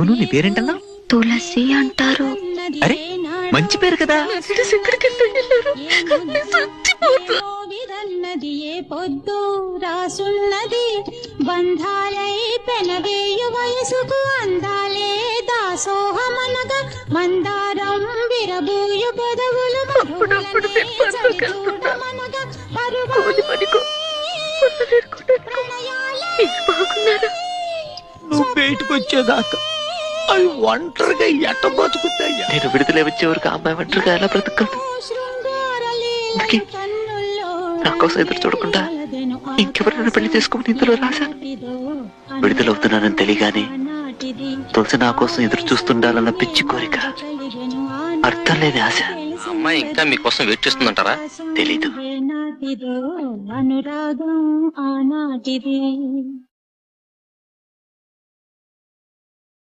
అవును, నీ పేరేంటన్నా? తులసి అంటారు. అరే మంచి పేరు కదా. పొద్దు రాసున్నది బంధాలై పెనవేయు వయసుకు అందాలే దాసోహమనగా మందారం విరబూయు పెదవులు నువ్వు బయటకు వచ్చేదాకా అవి ఒంటరిగా ఎట్ట బతుకుతాయ్యా? నేను విడుదల వచ్చే వరకు అమ్మాయి ఒంటరిగా ఎలా బ్రతకదు? నా కోసం ఎదురు చూడకుండా ఇంకెవరైనా పెళ్లి చేసుకోమని ఇందులో రాశాను. విడుదలవుతున్నానని తెలియగానే తులసి నా కోసం ఎదురు చూస్తుండాలన్న పిచ్చి కోరిక, అర్థం లేని ఆశ. అమ్మాయి ఇంకా మీకోసం వెయిట్ చేస్తుందంటారా? తెలీదు. అనురాగం ఆనాటిది.